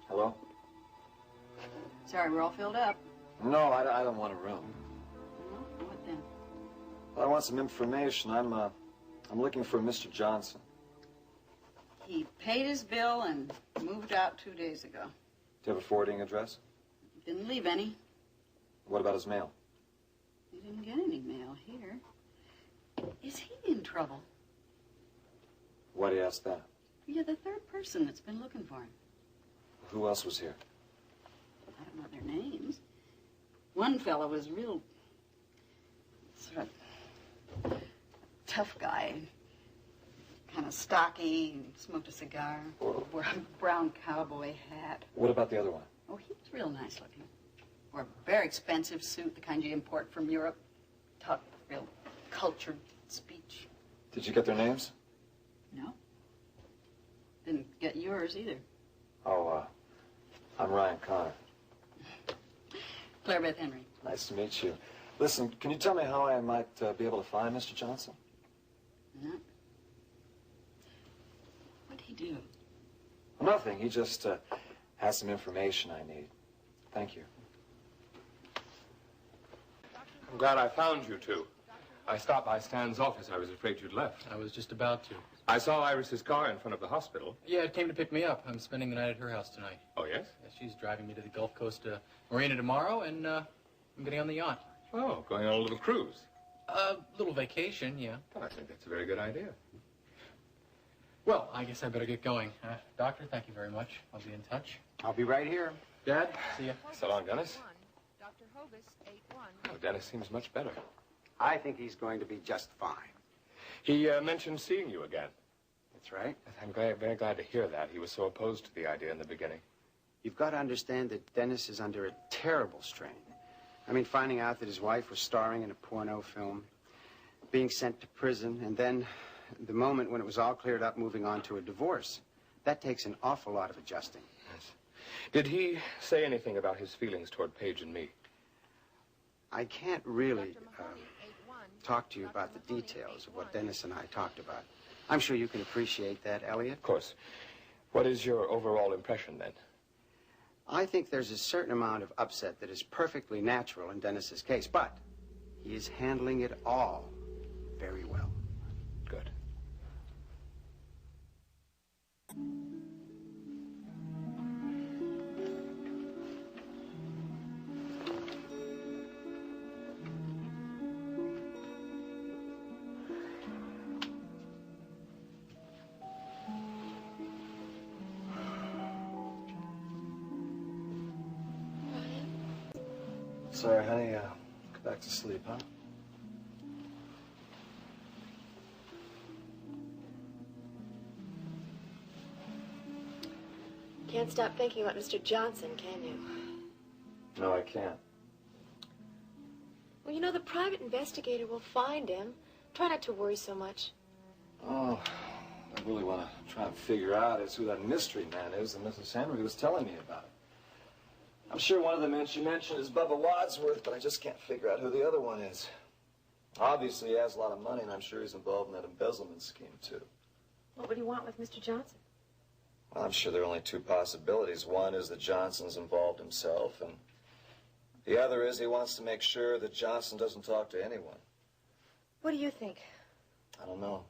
Hello? Sorry, we're all filled up. No, I don't want a room. Well, what then? Well, I want some information. I'm looking for Mr. Johnson. He paid his bill and moved out 2 days ago. Do you have a forwarding address? Didn't leave any. What about his mail? He didn't get any mail here. Is he in trouble? Why do you ask that? You're the third person that's been looking for him. Who else was here? I don't know their names. One fellow was real sort of tough guy. Kind of stocky, smoked a cigar, wore a brown cowboy hat. What about the other one? Oh, he was real nice looking. Wore a very expensive suit, the kind you import from Europe. Talked real cultured speech. Did you get their names? No. Didn't get yours either. Oh, I'm Ryan Connor. Claire Beth Henry. Nice to meet you. Listen, can you tell me how I might be able to find Mr. Johnson? No. What'd he do? Nothing. He just has some information I need. Thank you. I'm glad I found you two. I stopped by Stan's office. I was afraid you'd left. I was just about to. I saw Iris's car in front of the hospital. Yeah, it came to pick me up. I'm spending the night at her house tonight. Oh, yes? Yeah, she's driving me to the Gulf Coast Marina tomorrow, and I'm getting on the yacht. Oh, going on a little cruise. A little vacation, yeah. Well, I think that's a very good idea. Well, I guess I better get going. Doctor, thank you very much. I'll be in touch. I'll be right here. Dad, see ya. So long, Dennis. Dr. Hogus, 8-1. Oh, Dennis seems much better. I think he's going to be just fine. He mentioned seeing you again. That's right. I'm very glad to hear that. He was so opposed to the idea in the beginning. You've got to understand that Dennis is under a terrible strain. I mean, finding out that his wife was starring in a porno film, being sent to prison, and then the moment when it was all cleared up, moving on to a divorce. That takes an awful lot of adjusting. Yes. Did he say anything about his feelings toward Paige and me? I can't really talk to you about the details of what Dennis and I talked about. I'm sure you can appreciate that, Elliot. Of course. What is your overall impression, then? I think there's a certain amount of upset that is perfectly natural in Dennis's case, but he is handling it all very well. Good. Sorry, honey. Go back to sleep, huh? Can't stop thinking about Mr. Johnson, can you? No, I can't. Well, you know, the private investigator will find him. Try not to worry so much. Oh, I really want to try and figure out is who that mystery man is that Mrs. Henry was telling me about. I'm sure one of the men she mentioned is Bubba Wadsworth, but I just can't figure out who the other one is. Obviously, he has a lot of money, and I'm sure he's involved in that embezzlement scheme, too. What would he want with Mr. Johnson? Well, I'm sure there are only two possibilities. One is that Johnson's involved himself, and the other is he wants to make sure that Johnson doesn't talk to anyone. What do you think? I don't know.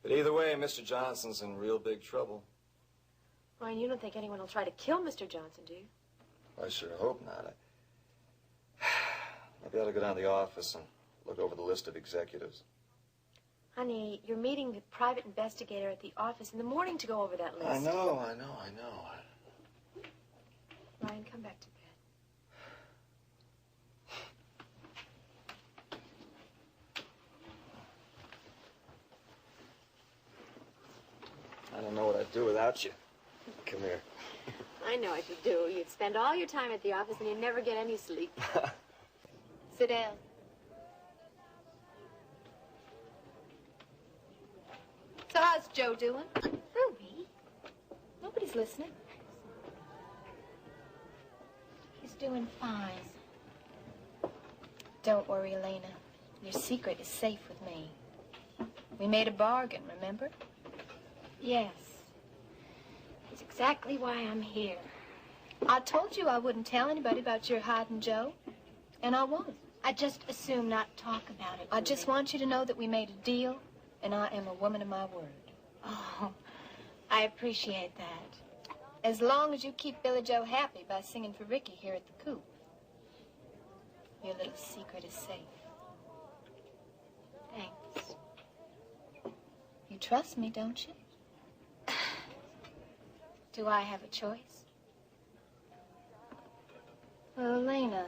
But either way, Mr. Johnson's in real big trouble. Ryan, you don't think anyone will try to kill Mr. Johnson, do you? I sure hope not. Maybe I ought to go down to the office and look over the list of executives. Honey, you're meeting the private investigator at the office in the morning to go over that list. I know. Ryan, come back to bed. I don't know what I'd do without you. Come here. I know what you'd do. You'd spend all your time at the office and you'd never get any sleep. Sit down. So how's Joe doing? Ruby, nobody's listening. He's doing fine. Don't worry, Elena. Your secret is safe with me. We made a bargain, remember? Yes. That's exactly why I'm here. I told you I wouldn't tell anybody about your hiding Joe, and I won't. I just assume not talk about it. I just want you to know that we made a deal, and I am a woman of my word. Oh, I appreciate that. As long as you keep Billy Joe happy by singing for Ricky here at the coop, your little secret is safe. Thanks. You trust me, don't you? Do I have a choice? Well, Elena,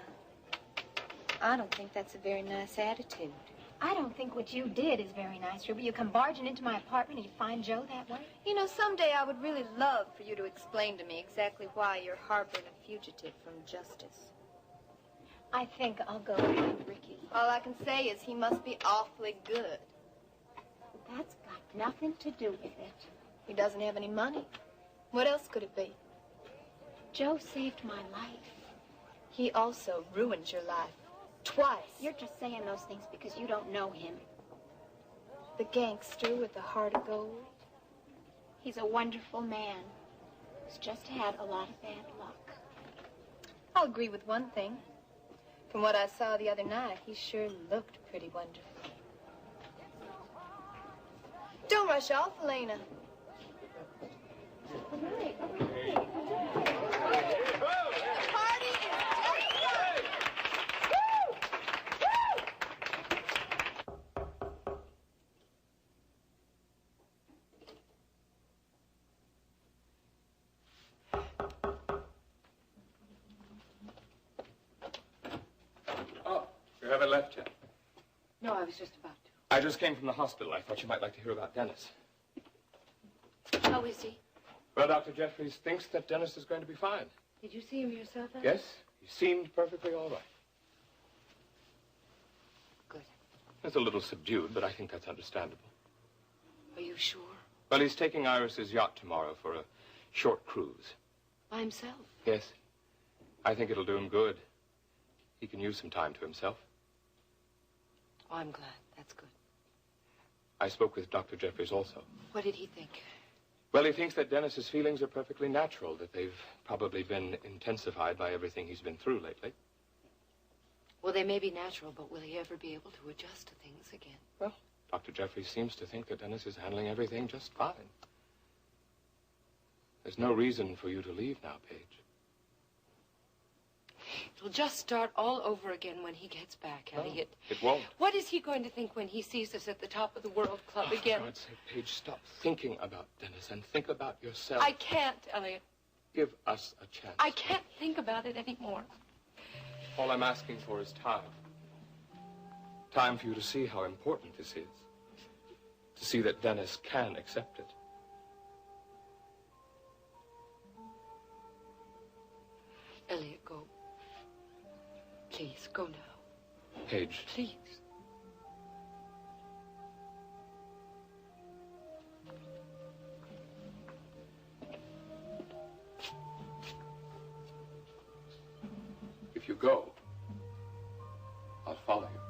I don't think that's a very nice attitude. I don't think what you did is very nice, Ruby. You come barging into my apartment and you find Joe that way? You know, someday I would really love for you to explain to me exactly why you're harboring a fugitive from justice. I think I'll go find Ricky. All I can say is he must be awfully good. That's got nothing to do with it. He doesn't have any money. What else could it be? Joe saved my life. He also ruined your life. Twice. You're just saying those things because you don't know him. The gangster with the heart of gold. He's a wonderful man. He's just had a lot of bad luck. I'll agree with one thing. From what I saw the other night, he sure looked pretty wonderful. Don't rush off, Elena. You haven't left yet. No, I was just about to. I just came from the hospital. I thought you might like to hear about Dennis. How is he? Well, Dr. Jeffries thinks that Dennis is going to be fine. Did you see him yourself, Al? Yes, he seemed perfectly all right. Good. He's a little subdued, but I think that's understandable. Are you sure? Well, he's taking Iris's yacht tomorrow for a short cruise. By himself? Yes. I think it'll do him good. He can use some time to himself. Oh, I'm glad. That's good. I spoke with Dr. Jeffries also. What did he think? Well, he thinks that Dennis's feelings are perfectly natural, that they've probably been intensified by everything he's been through lately. Well, they may be natural, but will he ever be able to adjust to things again? Well, Dr. Jeffries seems to think that Dennis is handling everything just fine. There's no reason for you to leave now, Paige. It'll just start all over again when he gets back, Elliot. No, it won't. What is he going to think when he sees us at the top of the World Club again? For God's sake, Paige, stop thinking about Dennis and think about yourself. I can't, Elliot. Give us a chance. I can't think about it anymore. All I'm asking for is time. Time for you to see how important this is. To see that Dennis can accept it. Elliot, go. Please, go now. Paige. Please. If you go, I'll follow you.